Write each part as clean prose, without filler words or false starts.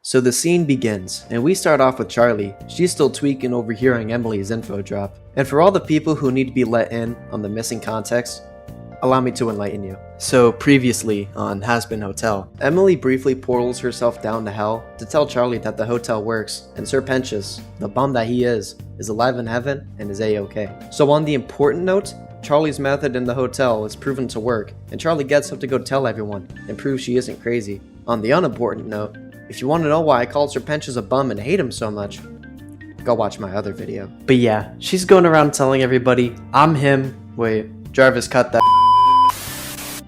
So the scene begins, and we start off with Charlie. She's still tweaking overhearing Emily's info drop. And for all the people who need to be let in on the missing context, allow me to enlighten you. So previously on Hazbin Hotel, Emily briefly portals herself down to hell to tell Charlie that the hotel works, and Sir Pentious, the bum that he is alive in heaven and is a-okay. So on the important note, Charlie's method in the hotel is proven to work, and Charlie gets up to go tell everyone and prove she isn't crazy. On the unimportant note, if you want to know why I called Sir Pentious a bum and hate him so much, go watch my other video. But yeah, she's going around telling everybody, I'm him. Wait, Jarvis, cut that.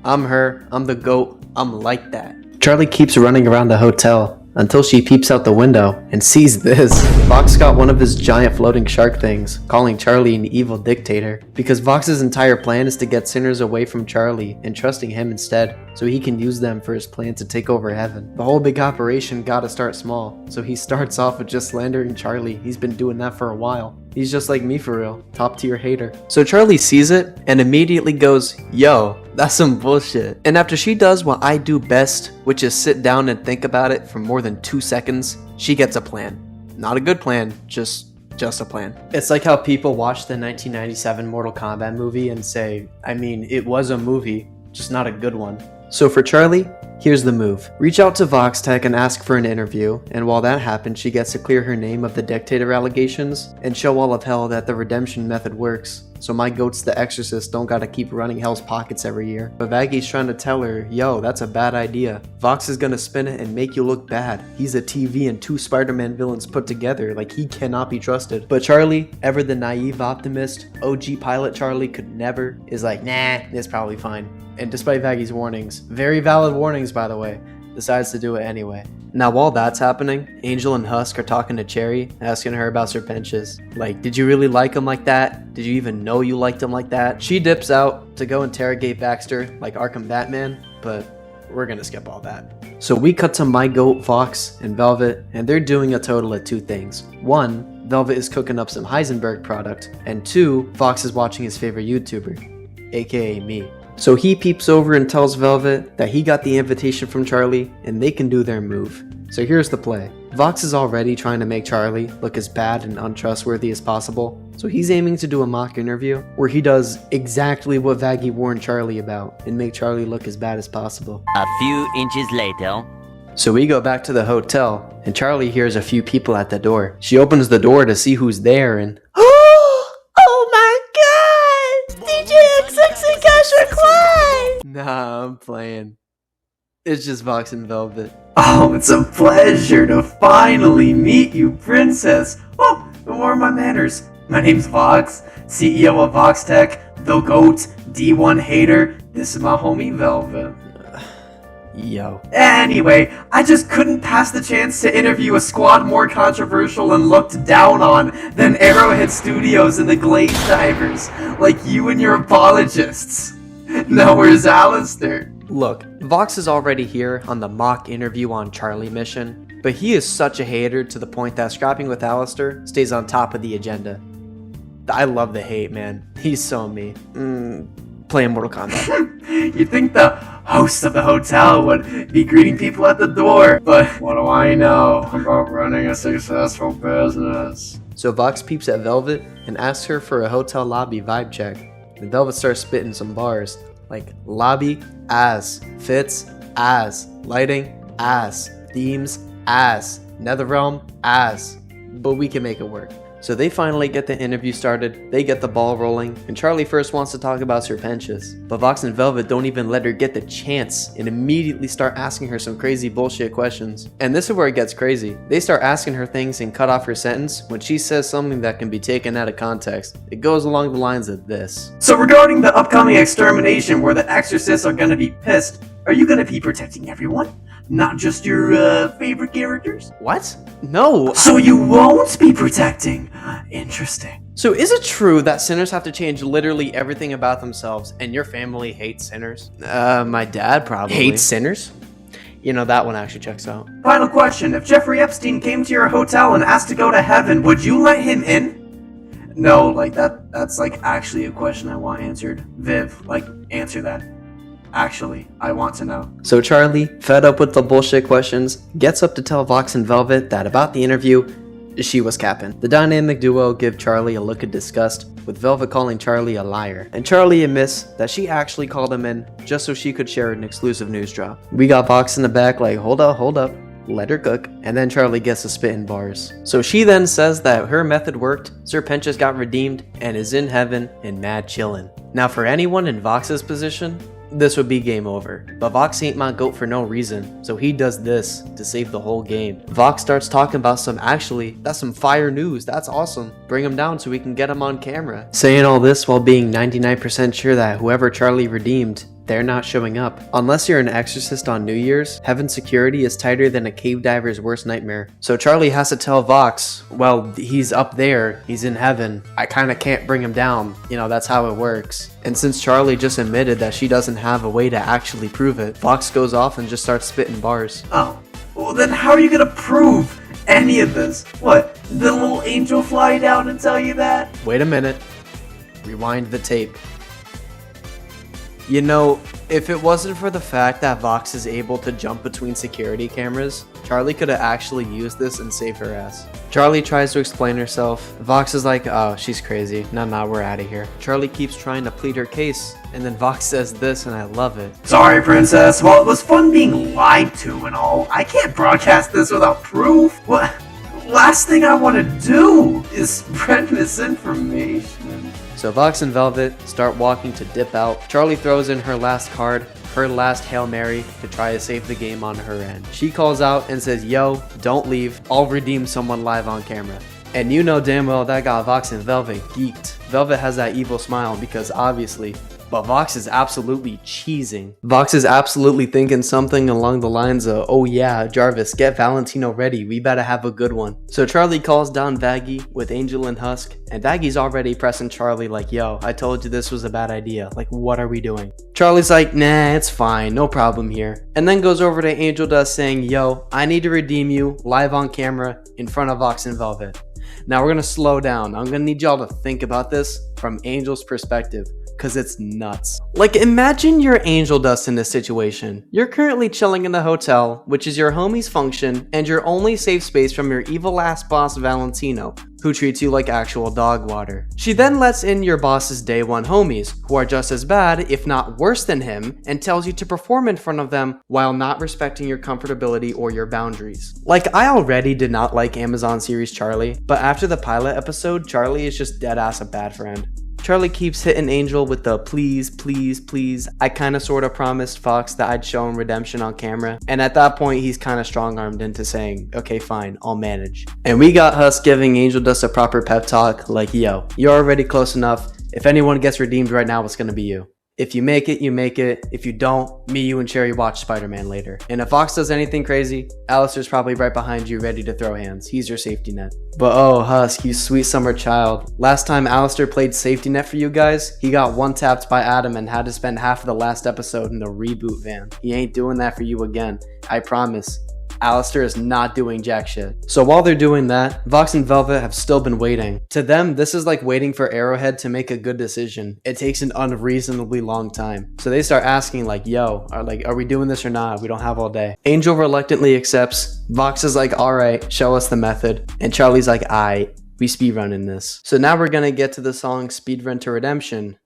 I'm her, I'm the goat, I'm like that. Charlie keeps running around the hotel until she peeps out the window and sees this. Vox got one of his giant floating shark things, calling Charlie an evil dictator, because Vox's entire plan is to get sinners away from Charlie and trusting him instead, so he can use them for his plan to take over heaven. The whole big operation gotta start small, so he starts off with just slandering Charlie. He's been doing that for a while. He's just like me for real, top tier hater. So Charlie sees it and immediately goes, yo, that's some bullshit. And after she does what I do best, which is sit down and think about it for more than 2 seconds, she gets a plan. Not a good plan, just a plan. It's like how people watch the 1997 Mortal Kombat movie and say, I mean, it was a movie, just not a good one. So for Charlie, here's the move. Reach out to Vox Tech and ask for an interview, and while that happens, she gets to clear her name of the dictator allegations and show all of hell that the redemption method works. So my goats the exorcist don't gotta keep running hell's pockets every year. But Vaggy's trying to tell her, yo, that's a bad idea. Vox is gonna spin it and make you look bad. He's a TV and 2 Spider-Man villains put together, like he cannot be trusted. But Charlie, ever the naive optimist, OG pilot Charlie could never, is like, nah, it's probably fine. And despite Vaggy's warnings, very valid warnings by the way, decides to do it anyway. Now while that's happening, Angel and Husk are talking to Cherry, asking her about Sir Pentious. Like, did you really like him like that? Did you even know you liked him like that? She dips out to go interrogate Baxter like Arkham Batman, but we're gonna skip all that. So we cut to my goat, Vox, and Velvet, and they're doing a total of 2 things. 1, Velvet is cooking up some Heisenberg product, and 2, Vox is watching his favorite YouTuber, aka me. So he peeps over and tells Velvet that he got the invitation from Charlie and they can do their move. So here's the play. Vox is already trying to make Charlie look as bad and untrustworthy as possible, so he's aiming to do a mock interview where he does exactly what Vaggy warned Charlie about and make Charlie look as bad as possible. A few inches later. So we go back to the hotel and Charlie hears a few people at the door. She opens the door to see who's there and nah, I'm playing. It's just Vox and Velvet. Oh, it's a pleasure to finally meet you, princess. Oh, don't worry my manners. My name's Vox, CEO of Vox Tech, the GOAT, D1 hater. This is my homie Velvet. Yo. Anyway, I just couldn't pass the chance to interview a squad more controversial and looked down on than Arrowhead Studios and the Glaze Divers, like you and your apologists. Now where's Alistair? Look, Vox is already here on the mock interview on Charlie mission, but he is such a hater to the point that scrapping with Alistair stays on top of the agenda. I love the hate, man. He's so me. Playing Mortal Kombat. You'd think the host of the hotel would be greeting people at the door, but what do I know about running a successful business? So Vox peeps at Velvet and asks her for a hotel lobby vibe check. And Velvet starts spitting some bars, like lobby, ass, fits, ass, lighting, ass, themes, ass, Netherrealm, ass. But we can make it work. So they finally get the interview started, they get the ball rolling, and Charlie first wants to talk about Sir Pentious. But Vox and Velvet don't even let her get the chance and immediately start asking her some crazy bullshit questions. And this is where it gets crazy. They start asking her things and cut off her sentence when she says something that can be taken out of context. It goes along the lines of this. So regarding the upcoming extermination where the exorcists are gonna be pissed, are you gonna be protecting everyone? Not just your favorite characters? What? No. So you won't be protecting? Interesting. So is it true that sinners have to change literally everything about themselves and your family hates sinners? My dad probably. Hates sinners? You know, that one actually checks out. Final question. If Jeffrey Epstein came to your hotel and asked to go to heaven, would you let him in? No, like that's like actually a question I want answered. Viv, like answer that. Actually, I want to know. So Charlie, fed up with the bullshit questions, gets up to tell Vox and Velvet that about the interview, she was capping. The dynamic duo give Charlie a look of disgust, with Velvet calling Charlie a liar. And Charlie admits that she actually called him in just so she could share an exclusive news drop. We got Vox in the back like, hold up, let her cook. And then Charlie gets to spit in bars. So she then says that her method worked, Sir Pentious got redeemed, and is in heaven and mad chillin'. Now for anyone in Vox's position, this would be game over. But Vox ain't my goat for no reason, so he does this to save the whole game. Vox starts talking about that's some fire news, that's awesome. Bring him down so we can get him on camera. Saying all this while being 99% sure that whoever Charlie redeemed, they're not showing up. Unless you're an exorcist on New Year's, heaven's security is tighter than a cave diver's worst nightmare. So Charlie has to tell Vox, well, he's up there, he's in heaven. I kinda can't bring him down. You know, that's how it works. And since Charlie just admitted that she doesn't have a way to actually prove it, Vox goes off and just starts spitting bars. Oh, well then how are you gonna prove any of this? What, the little angel fly down and tell you that? Wait a minute. Rewind the tape. You know, if it wasn't for the fact that Vox is able to jump between security cameras, Charlie could have actually used this and saved her ass. Charlie tries to explain herself. Vox is like, oh, she's crazy. Nah, we're out of here. Charlie keeps trying to plead her case, and then Vox says this, and I love it. Sorry, princess. Well, it was fun being lied to and all. I can't broadcast this without proof. What? Last thing I want to do is spread misinformation. So Vox and Velvet start walking to dip out. Charlie throws in her last card, her last Hail Mary, to try to save the game on her end. She calls out and says, yo, don't leave, I'll redeem someone live on camera. And you know damn well that got Vox and Velvet geeked. Velvet has that evil smile because obviously, but Vox is absolutely cheesing. Vox is absolutely thinking something along the lines of, oh yeah, Jarvis, get Valentino ready, we better have a good one. So Charlie calls down Vaggie with Angel and Husk, and Vaggie's already pressing Charlie like, yo, I told you this was a bad idea, like what are we doing? Charlie's like, nah, it's fine, no problem here. And then goes over to Angel Dust saying, yo, I need to redeem you live on camera in front of Vox and Velvet. Now we're gonna slow down. I'm gonna need y'all to think about this from Angel's perspective, cause it's nuts. Like imagine you're Angel Dust in this situation. You're currently chilling in the hotel, which is your homie's function, and your only safe space from your evil ass boss Valentino, who treats you like actual dog water. She then lets in your boss's day one homies, who are just as bad, if not worse than him, and tells you to perform in front of them while not respecting your comfortability or your boundaries. Like, I already did not like Amazon series Charlie, but after the pilot episode, Charlie is just dead ass a bad friend. Charlie keeps hitting Angel with the please, please, please. I kinda sorta promised Vox that I'd show him redemption on camera, and at that point he's kinda strong-armed into saying, okay fine, I'll manage. And we got Husk giving Angel Dust a proper pep talk like, yo, you're already close enough. If anyone gets redeemed right now, it's gonna be you. If you make it, you make it. If you don't, me, you, and Cherry watch Spider-Man later. And if Vox does anything crazy, Alistair's probably right behind you ready to throw hands. He's your safety net. But oh, Husk, you sweet summer child. Last time Alistair played safety net for you guys, he got one-tapped by Adam and had to spend half of the last episode in the reboot van. He ain't doing that for you again. I promise. Alistair is not doing jack shit. So while they're doing that, Vox and Velvet have still been waiting. To them, this is like waiting for Arrowhead to make a good decision. It takes an unreasonably long time. So they start asking like, yo, are we doing this or not? We don't have all day. Angel reluctantly accepts. Vox is like, alright, show us the method. And Charlie's like, aight, we speedrunning this. So now we're gonna get to the song Speedrun to Redemption,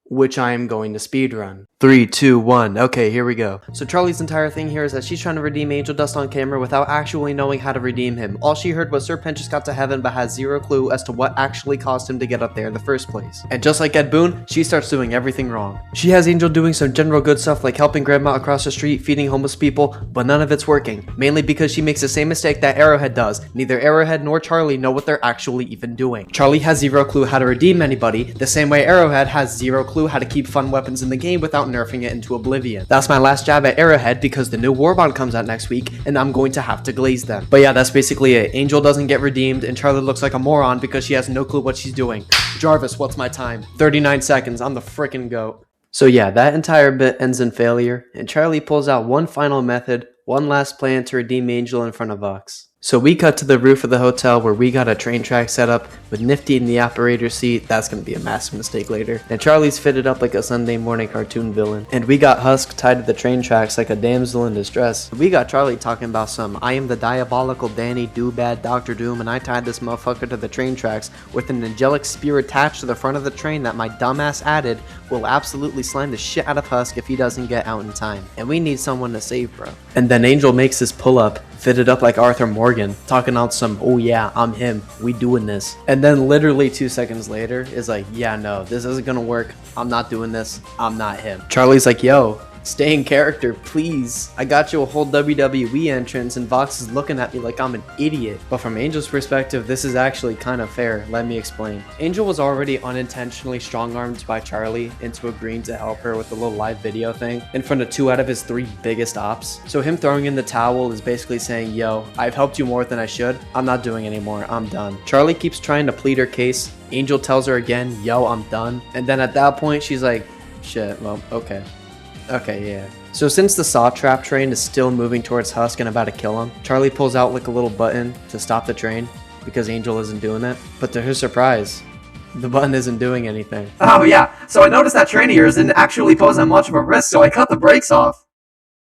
which I am going to speedrun. 3, 2, 1. Okay, here we go. So Charlie's entire thing here is that she's trying to redeem Angel Dust on camera without actually knowing how to redeem him. All she heard was Sir Pentious got to heaven but has zero clue as to what actually caused him to get up there in the first place. And just like Ed Boon, she starts doing everything wrong. She has Angel doing some general good stuff like helping Grandma across the street, feeding homeless people, but none of it's working. Mainly because she makes the same mistake that Arrowhead does. Neither Arrowhead nor Charlie know what they're actually even doing. Charlie has zero clue how to redeem anybody, the same way Arrowhead has zero clue how to keep fun weapons in the game without nerfing it into oblivion. That's my last jab at Arrowhead because the new Warbond comes out next week and I'm going to have to glaze them. But yeah, that's basically it. Angel doesn't get redeemed and Charlie looks like a moron because she has no clue what she's doing. Jarvis, what's my time? 39 seconds. I'm the frickin' GOAT. So yeah, that entire bit ends in failure and Charlie pulls out one final method, one last plan to redeem Angel in front of Vox. So we cut to the roof of the hotel where we got a train track set up with Nifty in the operator seat. That's gonna be a massive mistake later. And Charlie's fitted up like a Sunday morning cartoon villain. And we got Husk tied to the train tracks like a damsel in distress. We got Charlie talking about some, I am the diabolical Danny Doobad Dr. Doom and I tied this motherfucker to the train tracks with an angelic spear attached to the front of the train that my dumbass added will absolutely slam the shit out of Husk if he doesn't get out in time. And we need someone to save bro. And then Angel makes his pull up, fitted up like Arthur Morgan, talking out some, oh yeah, I'm him, we doing this. And then literally 2 seconds later is like, yeah, no, this isn't gonna work, I'm not doing this, I'm not him. Charlie's like, yo, stay in character, please. I got you a whole WWE entrance and Vox is looking at me like I'm an idiot. But from Angel's perspective, this is actually kind of fair. Let me explain. Angel was already unintentionally strong-armed by Charlie into agreeing to help her with the little live video thing in front of 2 out of his 3 biggest ops. So him throwing in the towel is basically saying, yo, I've helped you more than I should. I'm not doing anymore. I'm done. Charlie keeps trying to plead her case. Angel tells her again, yo, I'm done. And then at that point, she's like, shit, well, okay. Okay, yeah. So since the saw trap train is still moving towards Husk and about to kill him, Charlie pulls out like a little button to stop the train because Angel isn't doing it. But to her surprise, the button isn't doing anything. Oh yeah, so I noticed that train of yours didn't actually pose that much of a risk, so I cut the brakes off.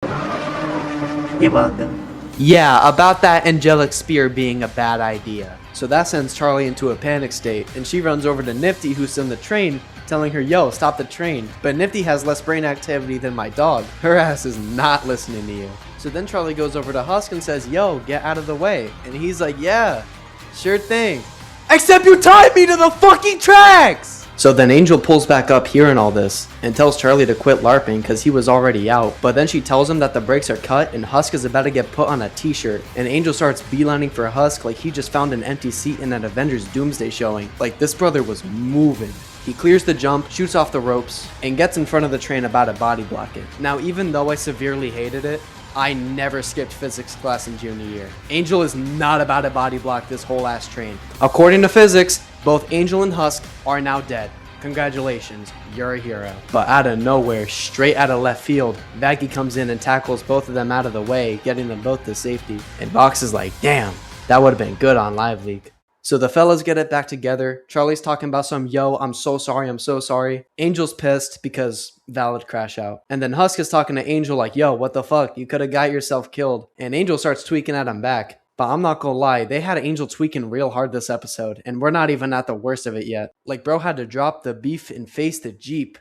You're welcome. Yeah, about that angelic spear being a bad idea. So that sends Charlie into a panic state, and she runs over to Nifty, who's in the train, telling her, yo, stop the train. But Nifty has less brain activity than my dog. Her ass is not listening to you. So then Charlie goes over to Husk and says, yo, get out of the way. And he's like, yeah, sure thing. Except you tied me to the fucking tracks! So then Angel pulls back up hearing all this and tells Charlie to quit LARPing because he was already out. But then she tells him that the brakes are cut and Husk is about to get put on a t-shirt. And Angel starts beelining for Husk like he just found an empty seat in an Avengers Doomsday showing. Like this brother was moving. He clears the jump, shoots off the ropes, and gets in front of the train about to body block it. Now, even though I severely hated it, I never skipped physics class in junior year. Angel is not about to body block this whole ass train. According to physics, both Angel and Husk are now dead. Congratulations, you're a hero. But out of nowhere, straight out of left field, Vaggy comes in and tackles both of them out of the way, getting them both to safety. And Vox is like, damn, that would have been good on Live Leak. So the fellas get it back together. Charlie's talking about some, yo, I'm so sorry, I'm so sorry. Angel's pissed because valid crash out. And then Husk is talking to Angel like, yo, what the fuck? You could have got yourself killed. And Angel starts tweaking at him back. But I'm not gonna lie, they had Angel tweaking real hard this episode, and we're not even at the worst of it yet. Like, bro had to drop the beef and face the Jeep.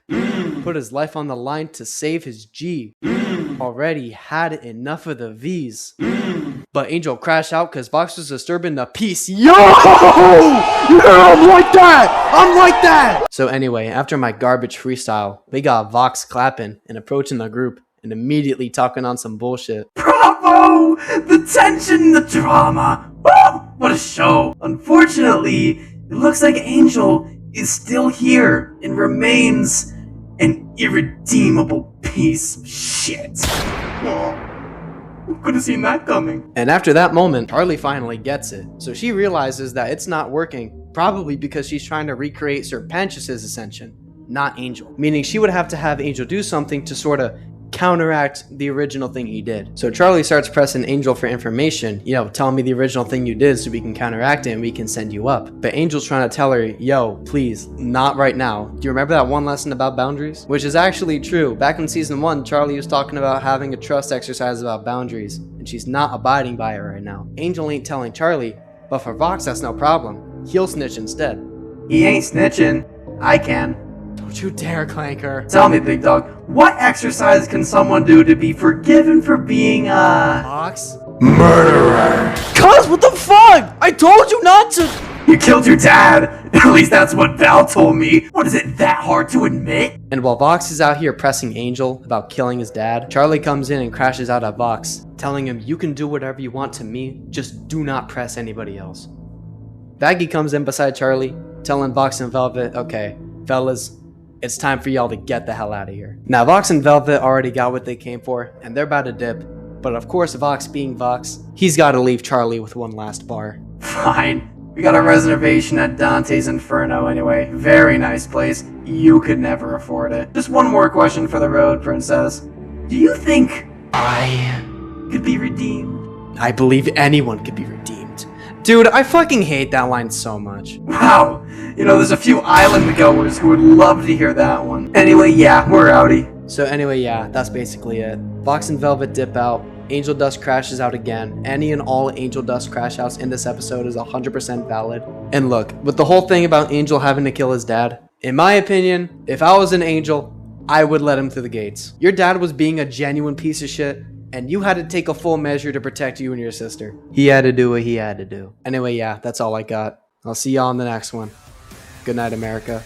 Put his life on the line to save his G. Already had enough of the V's. But Angel crashed out because Vox was disturbing the peace. Yo! Yeah, I'm like that! I'm like that! So anyway, after my garbage freestyle, we got Vox clapping and approaching the group and immediately talking on some bullshit. Bravo! The tension, the drama. Woo! What a show. Unfortunately, it looks like Angel is still here and remains an irredeemable piece of shit. Could have seen that coming. And after that moment, Charlie finally gets it. So she realizes that it's not working, probably because she's trying to recreate Sir Panchas's ascension, not Angel. Meaning she would have to have Angel do something to sort of counteract the original thing he did. So Charlie starts pressing Angel for information. Yo, tell me the original thing you did so we can counteract it and we can send you up. But Angel's trying to tell her, yo, please, not right now. Do you remember that one lesson about boundaries? Which is actually true. Back in season 1, Charlie was talking about having a trust exercise about boundaries, and she's not abiding by it right now. Angel ain't telling Charlie, but for Vox, that's no problem. He'll snitch instead. He ain't snitching. I can. Don't you dare, Clanker. Tell me, big dog, what exercise can someone do to be forgiven for being, Vox? murderer? Cuz, what the fuck? I told you not to. You killed your dad. At least that's what Val told me. What, is it that hard to admit? And while Vox is out here pressing Angel about killing his dad, Charlie comes in and crashes out at Vox, telling him, you can do whatever you want to me, just do not press anybody else. Vaggy comes in beside Charlie, telling Vox and Velvet, okay, fellas, it's time for y'all to get the hell out of here. Now, Vox and Velvet already got what they came for, and they're about to dip. But of course, Vox being Vox, he's got to leave Charlie with one last bar. Fine. We got a reservation at Dante's Inferno anyway. Very nice place. You could never afford it. Just one more question for the road, princess. Do you think I could be redeemed? I believe anyone could be redeemed. Dude, I fucking hate that line so much. Wow. You know, there's a few island goers who would love to hear that one. Anyway, yeah, we're outie. So anyway, yeah, that's basically it. Vox and Velvet dip out. Angel Dust crashes out again. Any and all Angel Dust crash outs in this episode is 100% valid. And look, with the whole thing about Angel having to kill his dad, in my opinion, if I was an Angel, I would let him through the gates. Your dad was being a genuine piece of shit, and you had to take a full measure to protect you and your sister. He had to do what he had to do. Anyway, yeah, that's all I got. I'll see y'all on the next one. Good night, America.